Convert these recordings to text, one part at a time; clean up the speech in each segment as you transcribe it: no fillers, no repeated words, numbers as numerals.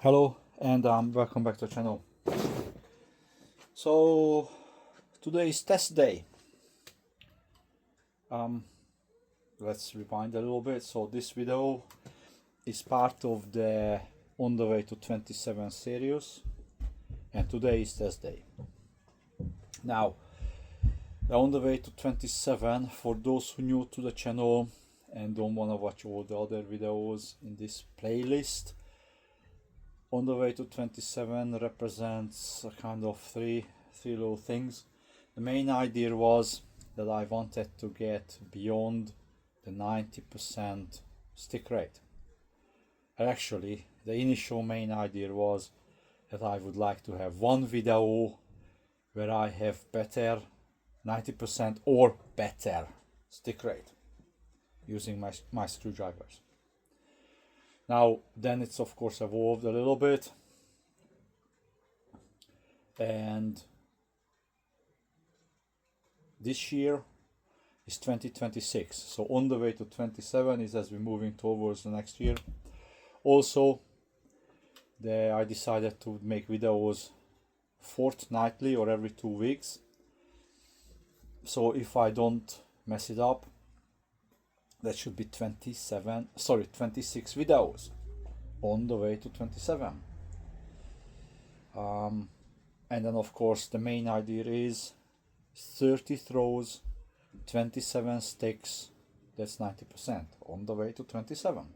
Hello and welcome back to the channel. So today is test day. Let's rewind a little bit. So this video is part of the On the Way to 27 series, and today is test day. Now, the On the Way to 27, for those who new to the channel and don't want to watch all the other videos in this playlist, On the Way to 27 represents a kind of three little things. The main idea was that I wanted to get beyond the 90% stick rate. Actually, the initial main idea was that I would like to have one video where I have better 90% or better stick rate using my screwdrivers. Now then it's of course evolved a little bit, and this year is 2026, so On the Way to 27 is as we're moving towards the next year. Also, I decided to make videos fortnightly or every 2 weeks, so if I don't mess it up, that should be 26 videos on the way to 27. And then of course the main idea is 30 throws, 27 sticks, that's 90% on the way to 27.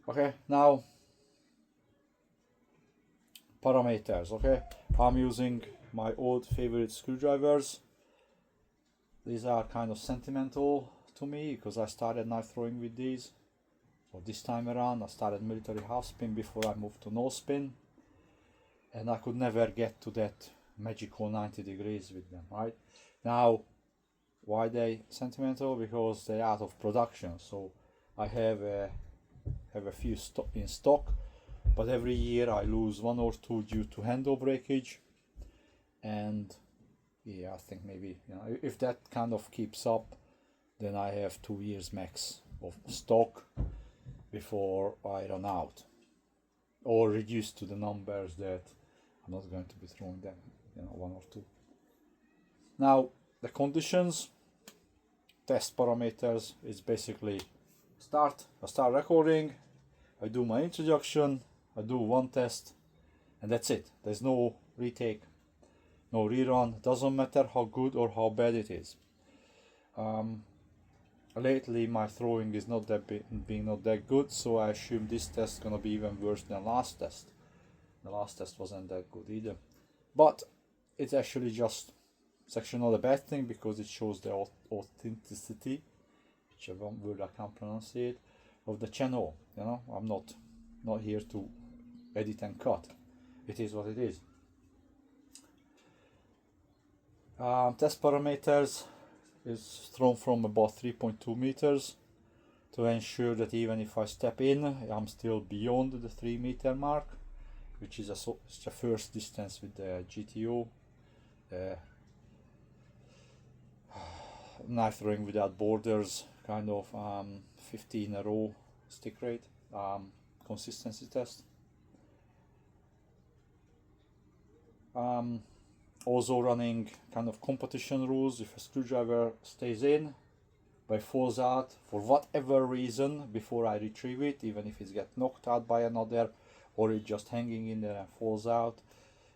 Okay, now parameters. Okay, I'm using my old favorite screwdrivers. These are kind of sentimental to me because I started knife throwing with these. So this time around I started military half spin before I moved to no spin, and I could never get to that magical 90 degrees with them. Right now, why they sentimental? Because they're out of production, so I have a few in stock, but every year I lose one or two due to handle breakage, and yeah, I think maybe, if that kind of keeps up, then I have 2 years max of stock before I run out or reduce to the numbers that I'm not going to be throwing them, one or two. Now the conditions, test parameters is basically I start recording, I do my introduction, I do one test, and that's it. There's no retake, no rerun. Doesn't matter how good or how bad it is. Lately my throwing is not that being not that good, so I assume this test is gonna be even worse than last test. The last test wasn't that good either, but it's actually it's actually not a bad thing because it shows the authenticity, whichever word I can't pronounce it, of the channel. I'm not here to edit and cut. It is what it is. Test parameters is thrown from about 3.2 meters to ensure that even if I step in, I'm still beyond the 3 meter mark, which is it's the first distance with the GTO. Knife throwing without borders, kind of 50 in a row stick rate, consistency test. Also running kind of competition rules. If a screwdriver stays in but falls out for whatever reason before I retrieve it, even if it gets knocked out by another or it's just hanging in there and falls out,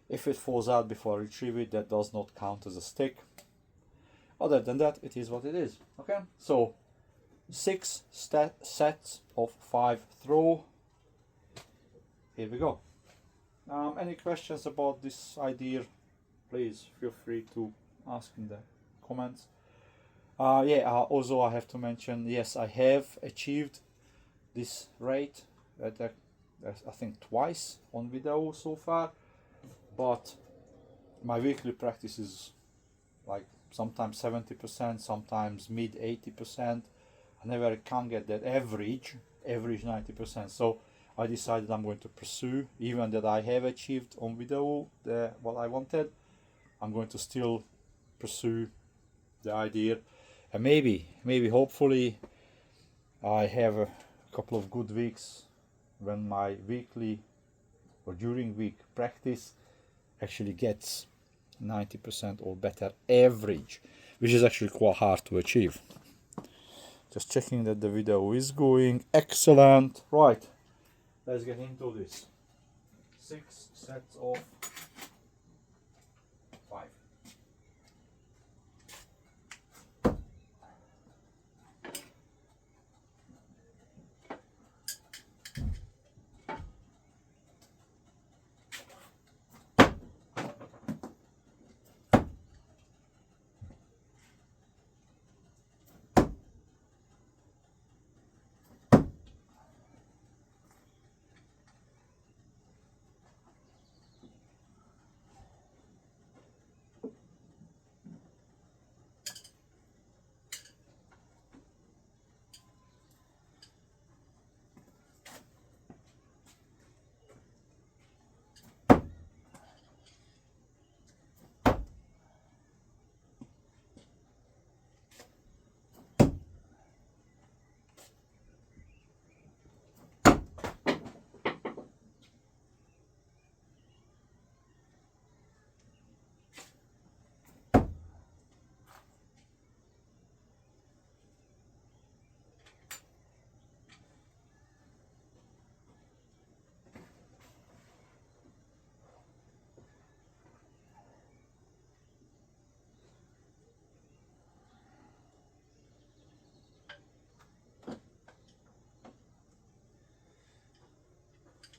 if it falls out before I retrieve it, that does not count as a stick. Other than that, it is what it is. Okay, so 6 sets of 5 throw. Here we go. Any questions about this idea, please feel free to ask in the comments. Also I have to mention, yes, I have achieved this rate at I think twice on video so far, but my weekly practice is like sometimes 70%, sometimes mid 80%. I never can get that average 90%. So I decided I'm going to pursue, even that I have achieved on video what I wanted, I'm going to still pursue the idea, and maybe hopefully I have a couple of good weeks when my weekly or during week practice actually gets 90% or better average, which is actually quite hard to achieve. Just checking that the video is going excellent. Right, let's get into this. 6 sets of 5.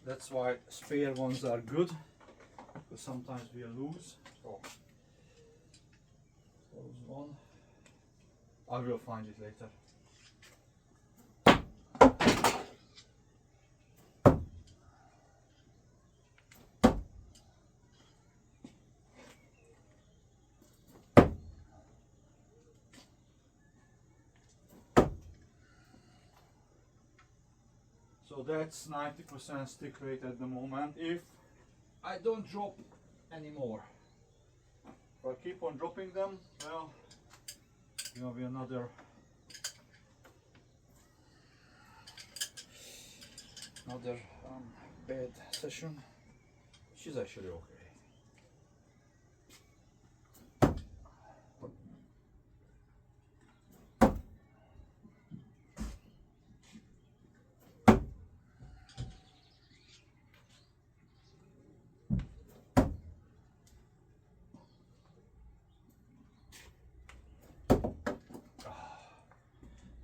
That's why spare ones are good, because sometimes we lose. So, close one. I will find it later. So that's 90% stick rate at the moment, if I don't drop anymore. If I keep on dropping them, well, it's gonna be another bad session, which is actually okay.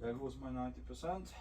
There goes my 90%.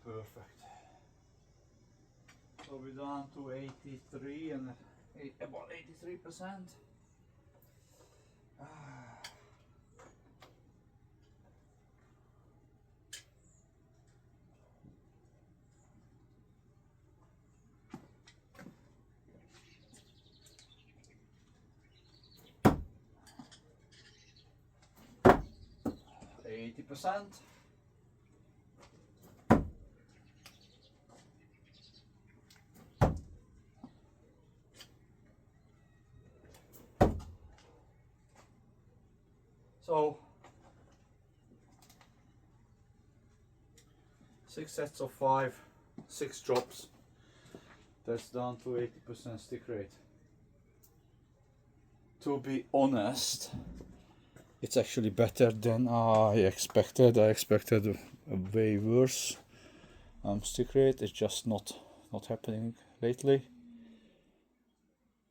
Perfect. So we're down to 83 and about 83%. Ah. 80%. So 6 sets of 5, 6 drops. That's down to 80% stick rate. To be honest, it's actually better than I expected. I expected a way worse stick rate. It's just not happening lately.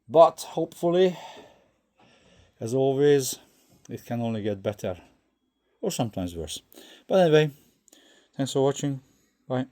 But hopefully, as always, it can only get better, or sometimes worse. But anyway, thanks for watching. Bye.